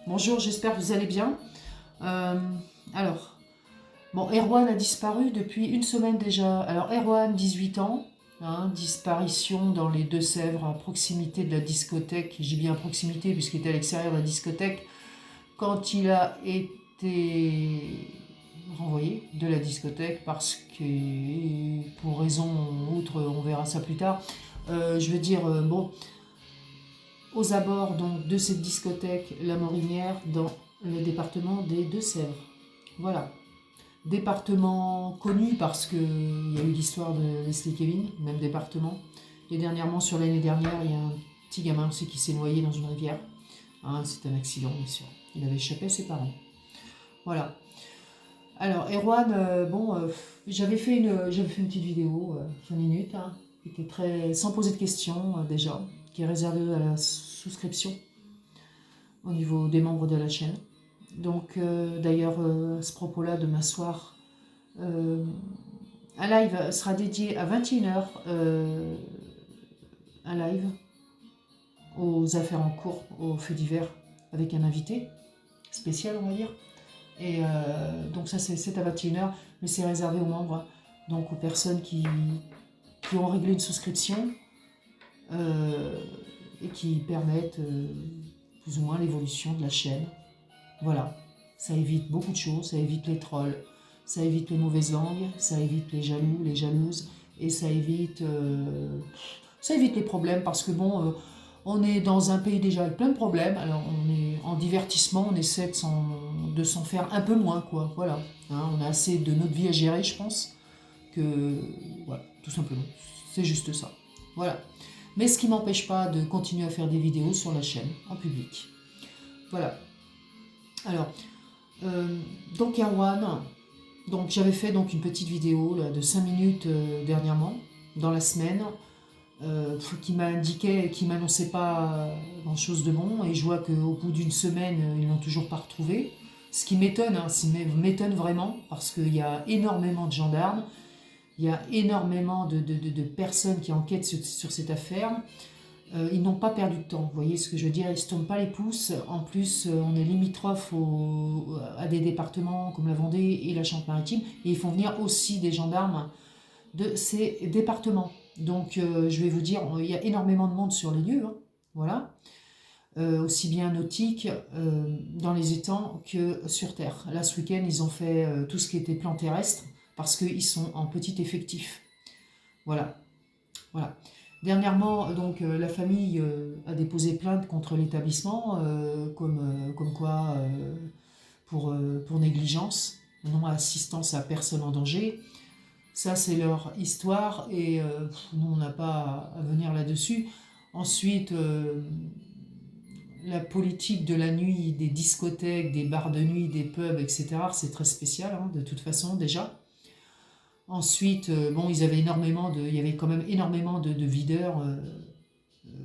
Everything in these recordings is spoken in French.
Bonjour, j'espère que vous allez bien. Euh, alors, bon, Erwan a disparu depuis une semaine déjà. Alors, Erwan, 18 ans, hein, disparition dans les Deux-Sèvres, à proximité de la discothèque. J'ai bien à proximité puisqu'il était à l'extérieur de la discothèque quand il a été renvoyé de la discothèque parce que, pour raison outre, on verra ça plus tard, je veux dire, bon, aux abords donc de cette discothèque La Morinière dans le département des Deux-Sèvres. Voilà. Département connu parce qu'il y a eu l'histoire de Leslie Kevin, même département. Et dernièrement, sur l'année dernière, il y a un petit gamin aussi qui s'est noyé dans une rivière. Hein, c'est un accident, bien sûr. Il avait échappé à ses parents. Voilà. Alors, Erwan, j'avais fait une petite vidéo, 5 minutes, hein, qui était très, sans poser de questions déjà, qui est réservée à la souscription au niveau des membres de la chaîne. Donc, d'ailleurs, à ce propos-là, demain soir, euh, un live sera dédié à 21h, un live aux affaires en cours, aux faits divers, avec un invité spécial, on va dire. Et donc ça, c'est à 21h, mais c'est réservé aux membres, donc aux personnes qui ont réglé une souscription et qui permettent plus ou moins l'évolution de la chaîne. Voilà, ça évite beaucoup de choses, ça évite les trolls, ça évite les mauvaises langues, ça évite les jaloux, les jalouses, et ça évite les problèmes, parce que bon, on est dans un pays déjà avec plein de problèmes, alors on est en divertissement, on essaie de s'en faire un peu moins, quoi, voilà. Hein, on a assez de notre vie à gérer, je pense, que, voilà, tout simplement, c'est juste ça, voilà. Mais ce qui ne m'empêche pas de continuer à faire des vidéos sur la chaîne, en public. Voilà. Alors, donc Erwan, donc j'avais fait donc une petite vidéo là, de 5 minutes dernièrement, dans la semaine, qui m'indiquait, qui m'annonçait pas grand chose de bon, et je vois qu'au bout d'une semaine, ils l'ont toujours pas retrouvé. Ce qui m'étonne, hein, m'étonne vraiment, parce qu'il y a énormément de gendarmes, il y a énormément de personnes qui enquêtent sur cette affaire. Ils n'ont pas perdu de temps, vous voyez ce que je veux dire, ils ne se tournent pas les pouces. En plus, on est limitrophe à des départements comme la Vendée et la Charente-Maritime, et ils font venir aussi des gendarmes de ces départements. Donc, je vais vous dire, il y a énormément de monde sur les lieux, hein, voilà, aussi bien nautique, dans les étangs que sur terre. Là, ce week-end, ils ont fait tout ce qui était plan terrestre, parce qu'ils sont en petit effectif. Voilà, voilà. Dernièrement, donc, la famille a déposé plainte contre l'établissement, comme quoi, pour négligence, non-assistance à personne en danger. Ça, c'est leur histoire, et nous, on n'a pas à venir là-dessus. Ensuite, la politique de la nuit, des discothèques, des bars de nuit, des pubs, etc., c'est très spécial, hein, de toute façon, déjà. Ensuite, bon, il y avait quand même énormément de videurs,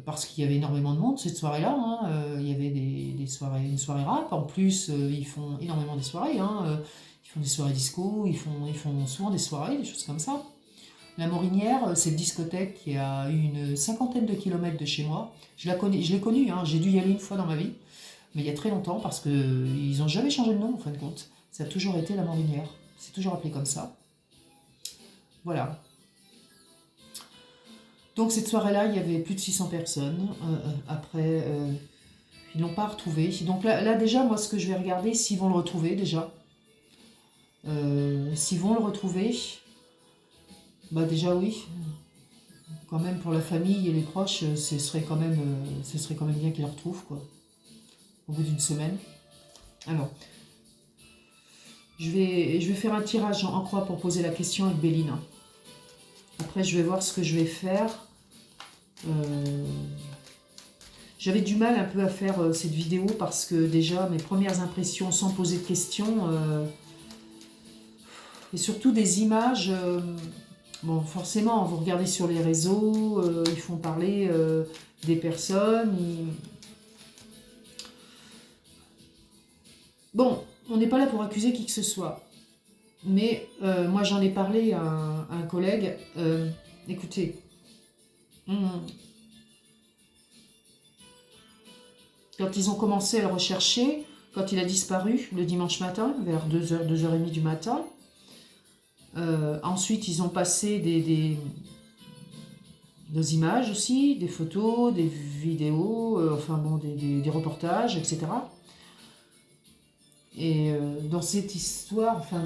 parce qu'il y avait énormément de monde cette soirée-là, hein. Il y avait des soirées, une soirée rap. En plus, ils font énormément des soirées, hein. Ils font des soirées disco, ils font souvent des soirées, des choses comme ça. La Morinière, c'est une discothèque qui a une cinquantaine de kilomètres de chez moi. Je l'ai connue, hein. J'ai dû y aller une fois dans ma vie, mais il y a très longtemps, parce qu'ils n'ont jamais changé de nom en fin de compte. Ça a toujours été la Morinière. C'est toujours appelé comme ça. Voilà. Donc cette soirée-là, il y avait plus de 600 personnes. Après, ils l'ont pas retrouvé. Donc là, déjà, moi, ce que je vais regarder, s'ils vont le retrouver déjà. S'ils vont le retrouver, bah déjà oui. Quand même, pour la famille et les proches, ce serait quand même bien qu'ils le retrouvent, quoi. Au bout d'une semaine. Alors, je vais faire un tirage en croix pour poser la question avec Béline. Après, je vais voir ce que je vais faire. J'avais du mal un peu à faire cette vidéo, parce que déjà, mes premières impressions sans poser de questions, et surtout des images, bon, forcément, vous regardez sur les réseaux, ils font parler des personnes. Bon, on n'est pas là pour accuser qui que ce soit. Mais moi, j'en ai parlé à un collègue. Écoutez, quand ils ont commencé à le rechercher, quand il a disparu le dimanche matin, vers 2h, 2h30 du matin. Ensuite, ils ont passé des images aussi, des photos, des vidéos, enfin bon, des reportages, etc. Et dans cette histoire, enfin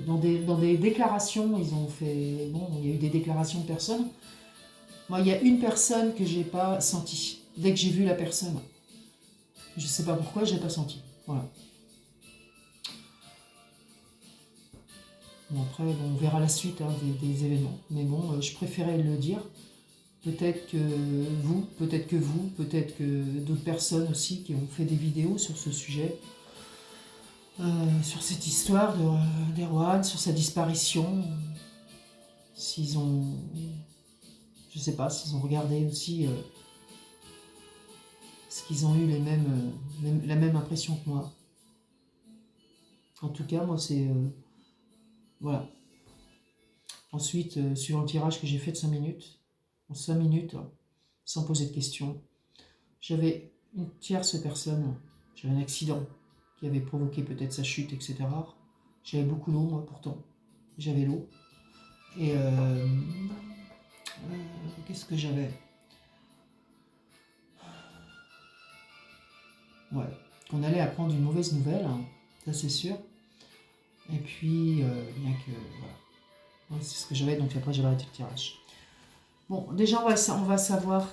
dans des déclarations, ils ont fait, bon, il y a eu des déclarations de personnes. Moi, il y a une personne que j'ai pas sentie. Dès que j'ai vu la personne, je sais pas pourquoi, je l'ai pas sentie. Voilà. Bon, après, bon, on verra la suite hein, des événements. Mais bon, je préférais le dire. Peut-être que peut-être que d'autres personnes aussi qui ont fait des vidéos sur ce sujet, sur cette histoire d'Erwan, sur sa disparition. S'ils ont, je sais pas, s'ils ont regardé aussi, est-ce qu'ils ont eu la même impression que moi. En tout cas, moi c'est, voilà. Ensuite, suivant le tirage que j'ai fait de 5 minutes, en 5 minutes, sans poser de questions, j'avais une tierce personne, j'avais un accident qui avait provoqué peut-être sa chute, etc. J'avais beaucoup d'eau, moi, pourtant. J'avais l'eau. Et qu'est-ce que j'avais? Ouais, qu'on allait apprendre une mauvaise nouvelle, hein, ça c'est sûr. Et puis, bien que, voilà. Ouais, c'est ce que j'avais, donc après j'avais arrêté le tirage. Bon, déjà on va savoir,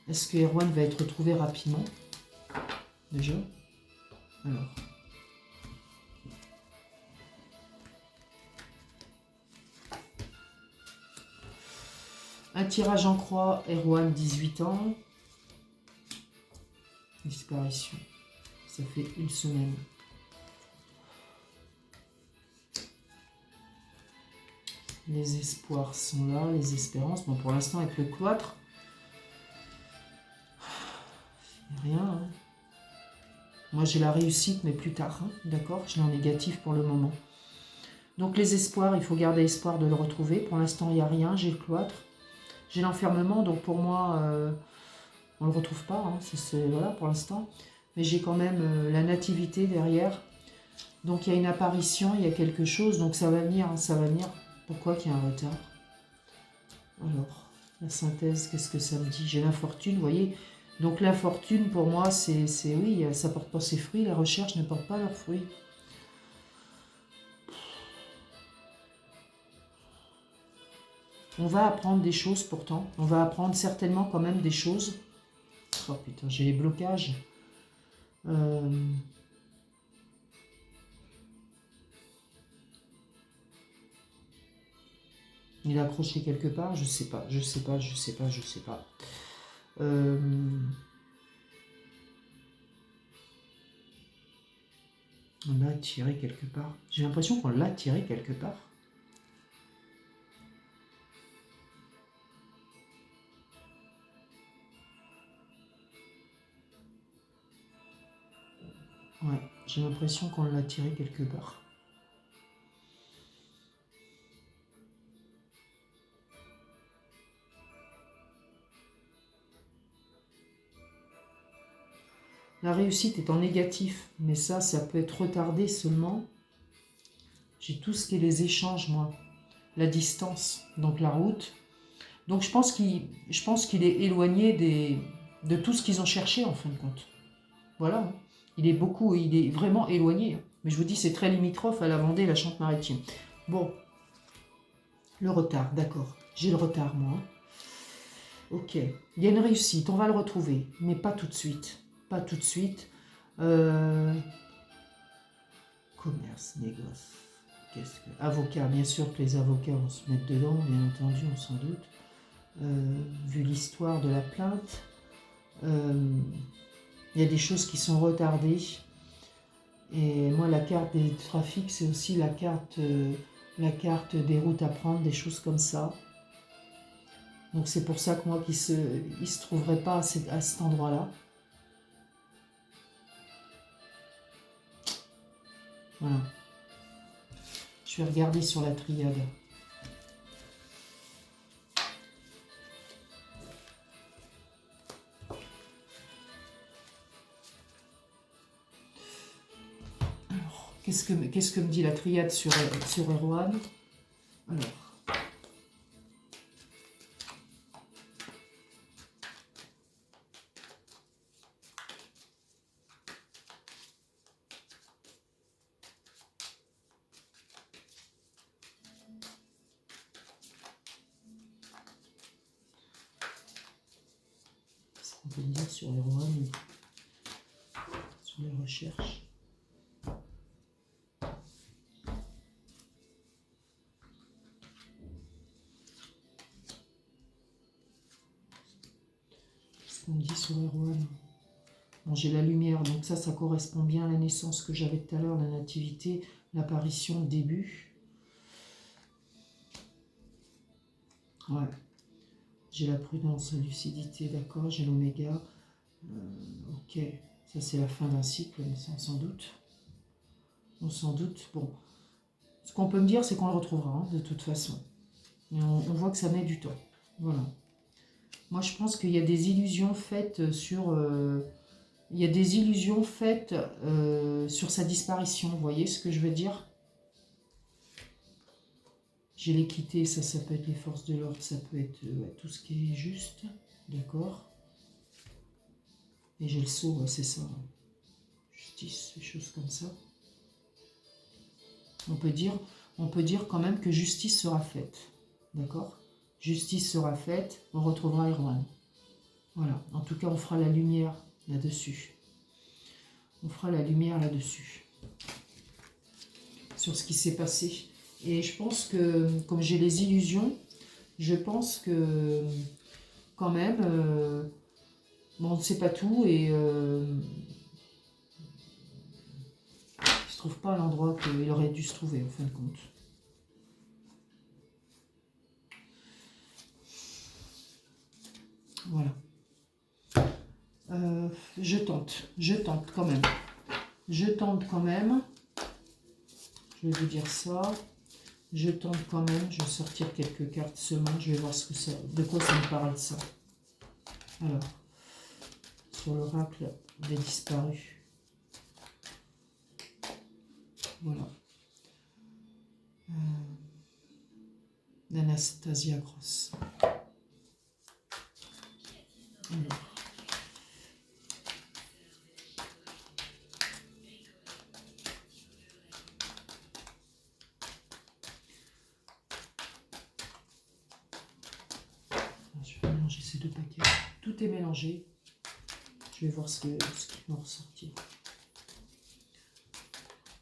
est-ce que Erwan va être retrouvé rapidement? Déjà. Alors. Un tirage en croix, Erwan, 18 ans. Disparition. Ça fait une semaine. Les espoirs sont là, les espérances. Bon, pour l'instant, avec le cloître, rien. Hein. Moi, j'ai la réussite, mais plus tard. Hein, d'accord? Je l'ai en négatif pour le moment. Donc, les espoirs, il faut garder espoir de le retrouver. Pour l'instant, il n'y a rien. J'ai le cloître. J'ai l'enfermement, donc pour moi, on ne le retrouve pas. Hein, voilà, pour l'instant. Mais j'ai quand même la nativité derrière. Donc, il y a une apparition, il y a quelque chose. Donc, ça va venir, hein, ça va venir. Pourquoi qu'il y a un retard? Alors, la synthèse, qu'est-ce que ça me dit? J'ai l'infortune, vous voyez. Donc l'infortune, pour moi, c'est oui, ça ne porte pas ses fruits. Les recherches ne portent pas leurs fruits. On va apprendre des choses pourtant. On va apprendre certainement quand même des choses. Oh putain, j'ai les blocages. Il est accroché quelque part, je sais pas, je sais pas, je sais pas, je sais pas. On l'a tiré quelque part. J'ai l'impression qu'on l'a tiré quelque part. Ouais, j'ai l'impression qu'on l'a tiré quelque part. La réussite est en négatif, mais ça peut être retardé seulement. J'ai tout ce qui est les échanges, moi. La distance, donc la route. Donc je pense qu'il est éloigné de tout ce qu'ils ont cherché, en fin de compte. Voilà. Il est vraiment éloigné. Mais je vous dis, c'est très limitrophe à la Vendée et la Charente-Maritime. Bon. Le retard, d'accord. J'ai le retard, moi. Ok. Il y a une réussite, on va le retrouver. Mais pas tout de suite. Pas tout de suite. Commerce, négoce. Avocat, bien sûr que les avocats vont se mettre dedans, bien entendu, on s'en doute. Vu l'histoire de la plainte, il y a des choses qui sont retardées. Et moi, la carte des trafics, c'est aussi la carte des routes à prendre, des choses comme ça. Donc c'est pour ça que moi, il se trouverait pas à cet endroit-là. Voilà. Je vais regarder sur la triade. Qu'est-ce que me dit la triade sur Erwan? Alors. Qu'est-ce qu'on peut dire sur Erwan? Sur les recherches. Qu'est-ce qu'on me dit sur Erwan? Bon, j'ai la lumière, donc ça correspond bien à la naissance que j'avais tout à l'heure, la nativité, l'apparition, le début. Ouais. J'ai la prudence, la lucidité, d'accord, j'ai l'oméga. Ok, ça c'est la fin d'un cycle, mais ça on s'en doute. On s'en doute. Bon, ce qu'on peut me dire, c'est qu'on le retrouvera, hein, de toute façon. Mais on voit que ça met du temps. Voilà. Moi, je pense qu'il y a des illusions faites sur... il y a des illusions faites sur sa disparition. Vous voyez ce que je veux dire? J'ai l'équité, ça peut être les forces de l'ordre, ça peut être tout ce qui est juste. D'accord? Et j'ai le sceau, c'est ça. Justice, des choses comme ça. On peut dire quand même que justice sera faite. D'accord? Justice sera faite, on retrouvera Erwan. Voilà. En tout cas, on fera la lumière là-dessus. On fera la lumière là-dessus. Sur ce qui s'est passé. Et je pense que, comme j'ai les illusions, je pense que, quand même, bon, on ne sait pas tout et il ne se trouve pas à l'endroit qu'il aurait dû se trouver, en fin de compte. Voilà. Je tente quand même. Je tente quand même. Je vais vous dire ça. Je tente quand même. Je vais sortir quelques cartes seulement. Je vais voir ce que ça, de quoi ça me parle ça. Alors, sur l'oracle des disparus. Voilà. D'Anastasia Gross. Alors. Je vais mélanger ces deux paquets. Tout est mélangé. Je vais voir ce qui va ressortir.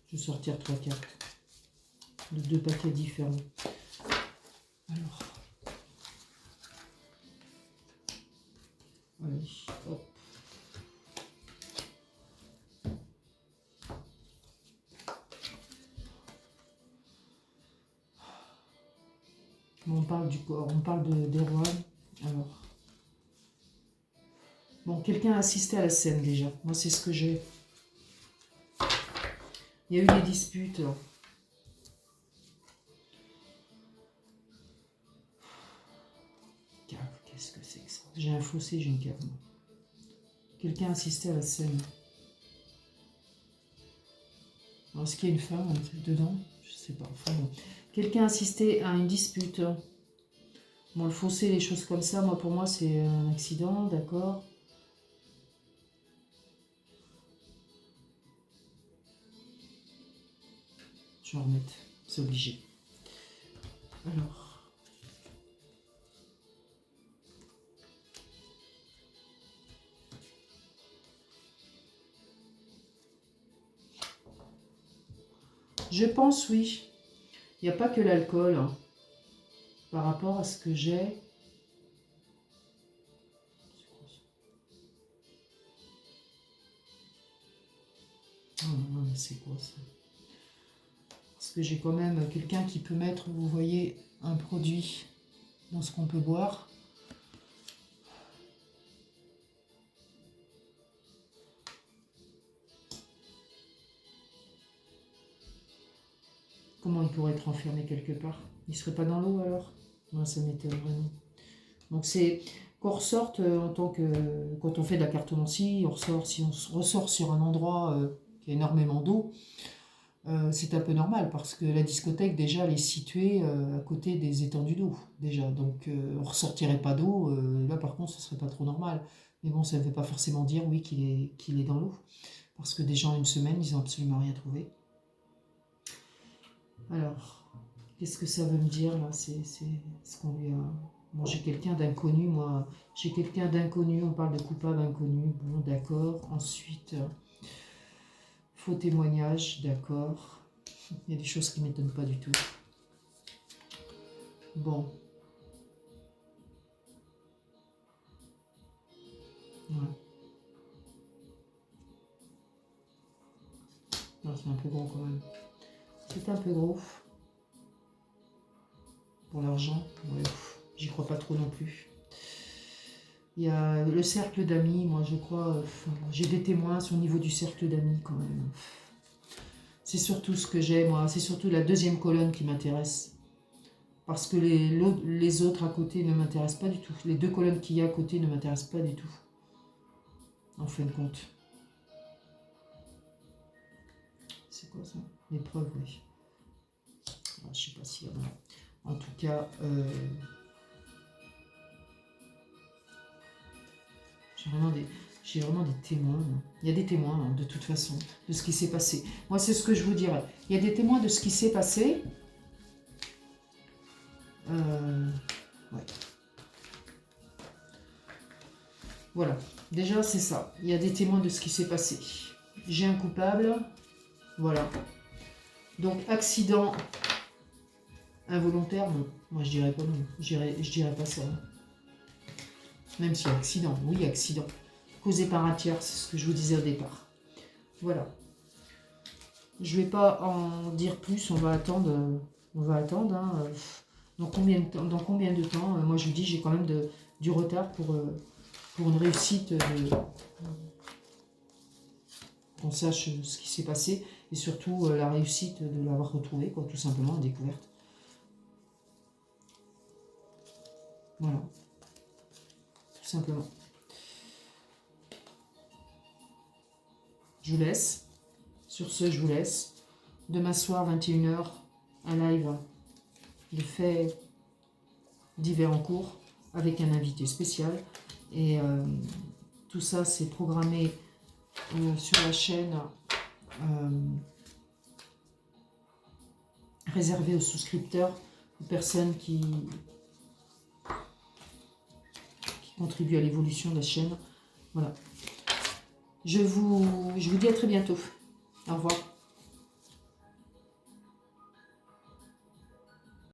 Je vais sortir 3 cartes de 2 paquets différents. Alors. Allez, hop. On parle du corps, on parle d'Erwan. Alors. Bon, quelqu'un a assisté à la scène déjà. Moi, c'est ce que j'ai. Il y a eu des disputes. Cave, qu'est-ce que c'est que ça? J'ai un fossé, j'ai une cave. Quelqu'un a assisté à la scène. Alors, est-ce qu'il y a une femme dedans? Je sais pas. Enfin bon. Quelqu'un a assisté à une dispute. Bon, le fossé, les choses comme ça, moi, pour moi, c'est un accident, d'accord? Je vais en remettre, c'est obligé. Alors. Je pense, oui. Il n'y a pas que l'alcool. Hein. Par rapport à ce que j'ai. Oh, c'est quoi ça? Parce que j'ai quand même quelqu'un qui peut mettre, vous voyez, un produit dans ce qu'on peut boire. Comment il pourrait être enfermé quelque part? Il ne serait pas dans l'eau alors? Non, ça m'étonne vraiment. Donc c'est qu'on ressorte en tant que... Quand on fait de la cartomancie, on ressort, si on ressort sur un endroit qui a énormément d'eau, c'est un peu normal parce que la discothèque, déjà, elle est située à côté des étendues d'eau, déjà. Donc, on ressortirait pas d'eau. Là, par contre, ce serait pas trop normal. Mais bon, ça ne veut pas forcément dire, oui, qu'il est dans l'eau. Parce que des gens, une semaine, ils n'ont absolument rien trouvé. Alors, qu'est-ce que ça veut me dire, là? C'est ce qu'on lui a... Bon, j'ai quelqu'un d'inconnu, moi. J'ai quelqu'un d'inconnu, on parle de coupable inconnu. Bon, d'accord. Ensuite, faux témoignage, d'accord. Il y a des choses qui ne m'étonnent pas du tout. Bon. Ouais. Non, c'est un peu gros quand même. C'est un peu gros. Pour l'argent, ouais, j'y crois pas trop non plus. Il y a le cercle d'amis, moi je crois, j'ai des témoins sur le niveau du cercle d'amis quand même. C'est surtout ce que j'ai, moi, c'est surtout la deuxième colonne qui m'intéresse. Parce que les autres à côté ne m'intéressent pas du tout. Les deux colonnes qu'il y a à côté ne m'intéressent pas du tout. En fin de compte. C'est quoi ça? L'épreuve, oui. Alors, je sais pas si... En tout cas, j'ai vraiment des témoins. Il y a des témoins, hein, de toute façon, de ce qui s'est passé. Moi, c'est ce que je vous dirais. Il y a des témoins de ce qui s'est passé. Ouais. Voilà. Déjà, c'est ça. Il y a des témoins de ce qui s'est passé. J'ai un coupable. Voilà. Donc, accident involontaire, non. Moi, je dirais pas non. Je dirais pas ça. Même s'il y a accident. Oui, accident. Causé par un tiers, c'est ce que je vous disais au départ. Voilà. Je ne vais pas en dire plus, on va attendre. Hein. Dans combien de temps moi je vous dis, j'ai quand même du retard pour une réussite, qu'on sache ce qui s'est passé, et surtout la réussite de l'avoir retrouvé, quoi, tout simplement, la découverte. Voilà. Tout simplement. Je vous laisse. Sur ce, je vous laisse. Demain soir, 21h, un live de faits divers en cours avec un invité spécial. Et tout ça, c'est programmé sur la chaîne réservée aux souscripteurs, aux personnes qui contribuent à l'évolution de la chaîne. Voilà. Je vous dis à très bientôt. Au revoir.